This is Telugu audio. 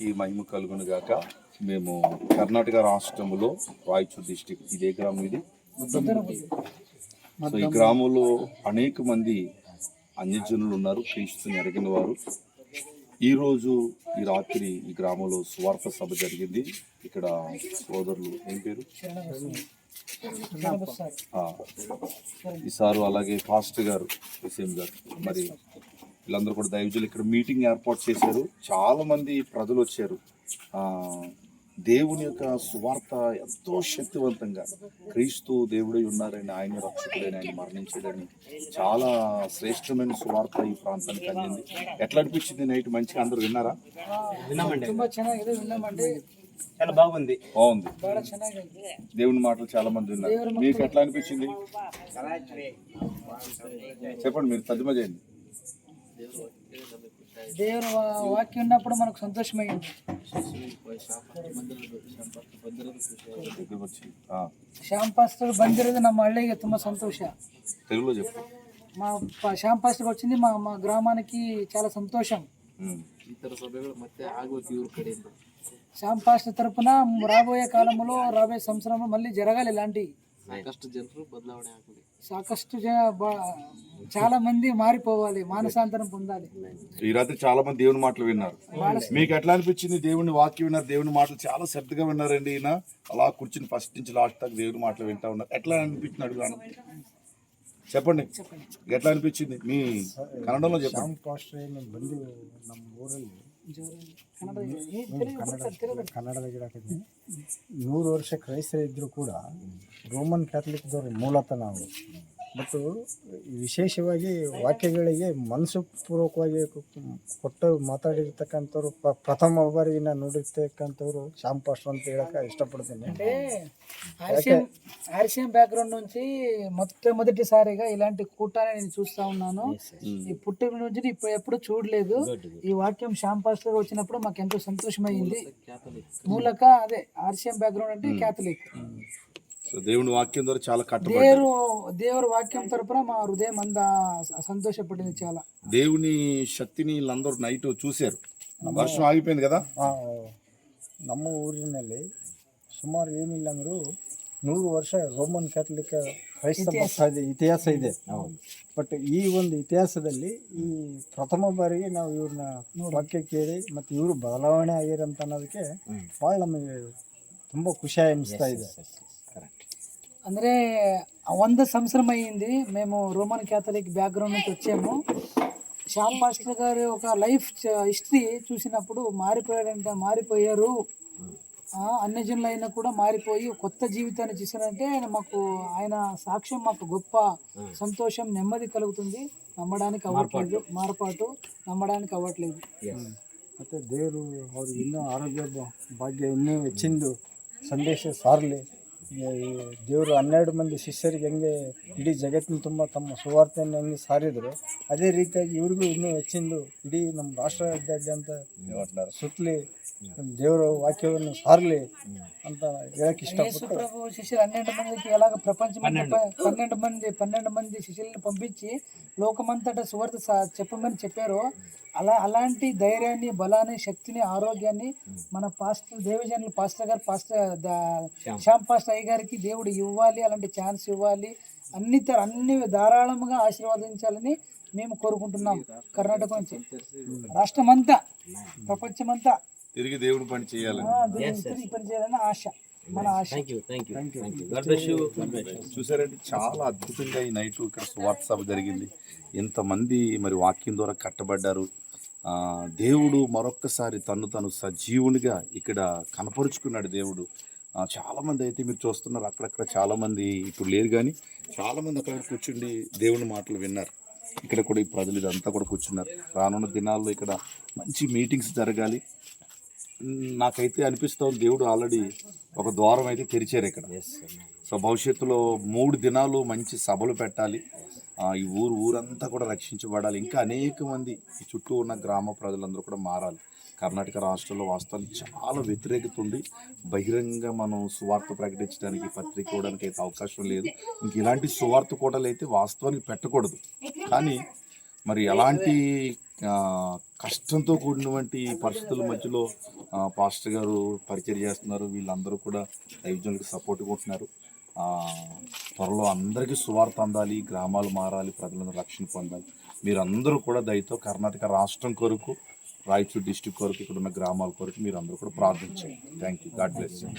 దేవునికి మహిమ కలుగును గాక. మేము కర్ణాటక రాష్ట్రంలో రాయచూర్ డిస్టిక్, ఇదే గ్రామం ఇది. సో ఈ గ్రామంలో అనేక మంది అన్యజనులు ఉన్నారు, క్రీస్తుని ఎరిగిన వారు. ఈరోజు ఈ రాత్రి ఈ గ్రామంలో సువార్త సభ జరిగింది. ఇక్కడ సోదరులు ఏం పేరు ఈసారు, అలాగే పాస్టర్ గారు హుసేన్ గారు, మరి వీళ్ళందరూ కూడా దైవజనులు ఇక్కడ మీటింగ్ ఏర్పాటు చేశారు. చాలా మంది ప్రజలు వచ్చారు. దేవుని యొక్క సువార్త ఎంతో శక్తివంతంగా, క్రీస్తు దేవుడై ఉన్నారని, ఆయన రక్షకుడని, ఆయన మరణించాడని, చాలా శ్రేష్టమైన సువార్త ఈ ప్రాంతానికి అందింది. ఎట్లా అనిపించింది నైట్? మంచిగా అందరూ విన్నారా? చాలా బాగుంది. దేవుని మాటలు చాలా మంది విన్నారు. మీకు ఎట్లా అనిపించింది చెప్పండి, మీరు తర్జుమా చేయండి. దేవుని వాక్యం ఉన్నప్పుడు మనకు సంతోషమైంది. ಶ್ಯಾಮ್ ಪಾಸ್ಟರ್ ಬಂದಿರೋದು ನಮ್ಮ ಹಳ್ಳಿಗೆ ತುಂಬಾ ಸಂತೋಷ. తెలుగులో చెప్పు. మా శ్యామ్ పాస్టర్ వచ్చింది మా గ్రామానికి చాలా సంతోషం. ఇతర సభ్యులు ಮತ್ತೆ ఆగవచ్చు ఇవర్ కಡೆಯಿಂದ. శ్యామ్ పాస్టర్ తరపున రాబోయే కాలంలో, రాబోయే సంవత్సరంలో మళ్ళీ జరగాలి ఇలాంటి. సాకಷ್ಟು ಜನರು ಬದಲಾವಣೆ ಆಗಲಿ, సాకಷ್ಟು చాలా మంది మారిపోవాలి, మానసాంతరం పొందాలి. ఈ రాత్రి చాలా మంది దేవుని మాటలు విన్నారు. మీకు ఎట్లా అనిపించింది? దేవుని వాక్యం విన్నారు, దేవుని మాటలు చాలా శ్రద్ధగా విన్నారండి. ఈయన అలా కూర్చుని ఫస్ట్ నుంచి లాస్ట్ దాకా దేవుని మాటలు వింటా ఉన్నారు. ఎట్లా అనిపించింది అడుగుతాను, చెప్పండి. ఎట్లా అనిపించింది? మీ కన్నడంలో చెప్పండి. ಬಂದು ನಮ್ಮ ಊರಲ್ಲಿ ಕನ್ನಡದ ಗಿಡ 100 ವರ್ಷ ಕ್ರೈಸ್ತರಿದ್ದರೂ ಕೂಡ ರೋಮನ್ ಕ್ಯಾಥಲಿಕ್ದವ್ರು ಮೂಲತಃ ನಾವು. ಬಟ್ ವಿಶೇಷವಾಗಿ ವಾಕ್ಯಗಳಿಗೆ ಮನಸ್ಸುಪೂರ್ವಕವಾಗಿ ಕೊಟ್ಟು ಮಾತಾಡಿರ್ತಕ್ಕಂಥವ್ರು ಪ್ರಥಮ ಬಾರಿಗೆ ನಾನು ನೋಡಿರ್ತಕ್ಕಂಥವ್ರು ಶ್ಯಾಮ್ ಪಾಸ್ಟರ್ ಅಂತ ಹೇಳಕ್ಕೆ ఇష్టపడుతుంది. అంటే ఆర్సీఎం బ్యాక్గ్రౌండ్ నుంచి మొట్టమొదటిసారిగా ఇలాంటి కూటాన్ని నేను చూస్తా ఉన్నాను. ఈ పుట్టిన నుంచి ఇప్పుడు ఎప్పుడు చూడలేదు. ఈ వాక్యం శ్యామ్ పాస్టర్ వచ్చినప్పుడు మాకు ఎంతో సంతోషమైంది. మూలక అదే ఆర్సీఎం బ్యాక్గ్రౌండ్ అంటే క్యాథలిక్. దేవుని వాక్యం ద్వారా చాలా కట్టుబడి, దేవుని వాక్యం తరపున మా హృదయం అంతా సంతోషపడింది చాలా. దేవుని శక్తిని వీళ్ళందరూ నైట్ చూశారు. వర్షం ఆగిపోయింది కదా. ನಮ್ಮ ಊರಿನಲ್ಲಿ ಸುಮಾರು ಏನಿಲ್ಲ ಅಂದರೂ 100 ವರ್ಷ ರೋಮನ್ ಕ್ಯಾಥಲಿಕ್ ಕ್ರೈಸ್ತ ಇತಿಹಾಸ ಇದೆ. ಬಟ್ ಈ ಒಂದು ಇತಿಹಾಸದಲ್ಲಿ ಈ ಪ್ರಥಮ ಬಾರಿಗೆ ನಾವು ಇವ್ರನ್ನ ವಾಕ್ಯ ಕೇಳಿ ಮತ್ತು ಇವರು ಬದಲಾವಣೆ ಆಗಿರಂತ ಅನ್ನೋದಕ್ಕೆ ಭಾಳ ನಮಗೆ ತುಂಬ ಖುಷಿ ಅನಿಸ್ತಾ ಇದೆ. అంటే 100 సంవత్సరం అయ్యింది మేము రోమన్ క్యాథలిక్ బ్యాక్గ్రౌండ్ నుంచి వచ్చాము. శ్యామ్ పాస్టర్ గారి ఒక లైఫ్ హిస్టరీ చూసినప్పుడు మారిపోయారు. అన్యజనులు అయినా కూడా మారిపోయి కొత్త జీవితాన్ని చూసారంటే ఆయన సాక్ష్యం మాకు గొప్ప సంతోషం, నెమ్మది కలుగుతుంది. నమ్మడానికి అవ్వట్లేదు, మారపాటు నమ్మడానికి అవ్వట్లేదు. ಮತ್ತು ದೇವರು ಅವ್ರಿಗೆ ಇನ್ನೂ ಆರೋಗ್ಯ ಭಾಗ್ಯ ಇನ್ನೂ ಹೆಚ್ಚಿಂದು ಸಂದೇಶ ಸಾರಲಿ. ದೇವರು 12 ಮಂದಿ ಶಿಷ್ಯರಿಗೆ ಹೆಂಗೆ ಇಡೀ ಜಗತ್ತಿನ ತುಂಬ ತಮ್ಮ ಸುವಾರ್ತೆಯನ್ನು ಹೆಂಗೆ ಸಾರಿದ್ರು, ಅದೇ ರೀತಿಯಾಗಿ ಇವ್ರಿಗೂ ಇನ್ನೂ ಹೆಚ್ಚಿಂದು ಇಡೀ ನಮ್ಮ ರಾಷ್ಟ್ರಾದ್ಯಂತ ಸುತ್ತಲಿ ದೇವರ ವಾಕ್ಯವನ್ನು ಸಾರಲಿ ಅಂತ ಹೇಳಕ್ಕೆ ಇಷ್ಟಪಟ್ಟು, ప్రభు శిష్యులు 12 మందికి ఎలాగ ప్రపంచం 12 మంది శిష్యులను పంపించి లోకమంతటా సువార్త చెప్పమని చెప్పారో, అలాంటి ధైర్యాన్ని, బలాన్ని, శక్తిని, ఆరోగ్యాన్ని మన దేవజనులు పాస్టర్ గారు, శ్యామ్ పాస్టర్ అయ్య గారికి దేవుడు ఇవ్వాలి. అలాంటి ఛాన్స్ ఇవ్వాలి. అన్ని ధారాళంగా ఆశీర్వదించాలని మేము కోరుకుంటున్నాం. కర్ణాటక నుంచి రాష్ట్రం అంతా, ప్రపంచమంతా తిరిగి దేవుని పని చేయాలని, తిరిగి పని చేయాలని ఆశ, మన ఆశ. చూసారంటే చాలా అద్భుతంగా ఈ నైట్ ఇక్కడ సువార్త సభ జరిగింది. ఎంతమంది మరి వాక్యం ద్వారా కట్టబడ్డారు. దేవుడు మరొక్కసారి తను సజీవునిగా ఇక్కడ కనపరుచుకున్నాడు దేవుడు. చాలామంది అయితే మీరు చూస్తున్నారు, అక్కడక్కడ చాలామంది ఇప్పుడు లేరు, కానీ చాలామంది అక్కడ కూర్చుండి దేవుని మాటలు విన్నారు. ఇక్కడ కూడా ఈ ప్రజలు ఇదంతా కూడా కూర్చున్నారు. రానున్న దినాల్లో ఇక్కడ మంచి మీటింగ్స్ జరగాలి. నాకైతే అనిపిస్తుంది దేవుడు ఆల్రెడీ ఒక ద్వారం అయితే తెరిచారు ఇక్కడ. సో భవిష్యత్తులో 3 దినాలు మంచి సభలు పెట్టాలి. ఈ ఊరంతా కూడా రక్షించబడాలి. ఇంకా అనేక మంది ఈ చుట్టూ ఉన్న గ్రామ ప్రజలందరూ కూడా మారాలి. కర్ణాటక రాష్ట్రంలో వాస్తవానికి చాలా వ్యతిరేకత ఉంది. బహిరంగ మనం సువార్త ప్రకటించడానికి, పత్రిక ఇవ్వడానికి అయితే అవకాశం లేదు. ఇంక ఇలాంటి సువార్త కోటలు అయితే వాస్తవానికి పెట్టకూడదు. కానీ మరి ఎలాంటి ఆ, కష్టంతో కూడినటువంటి పరిస్థితుల మధ్యలో పాస్టర్ గారు పరిచయం చేస్తున్నారు. వీళ్ళందరూ కూడా దైవజనులకు సపోర్ట్ కొట్టున్నారు. త్వరలో అందరికీ సువార్త అందాలి, గ్రామాలు మారాలి, ప్రజలను రక్షణ పొందాలి. మీరందరూ కూడా దయతో కర్ణాటక రాష్ట్రం కొరకు, రాయచూర్ డిస్టిక్ కొరకు, ఇక్కడ ఉన్న గ్రామాల కొరకు మీరు అందరూ కూడా ప్రార్థించండి. Thank you. God bless you.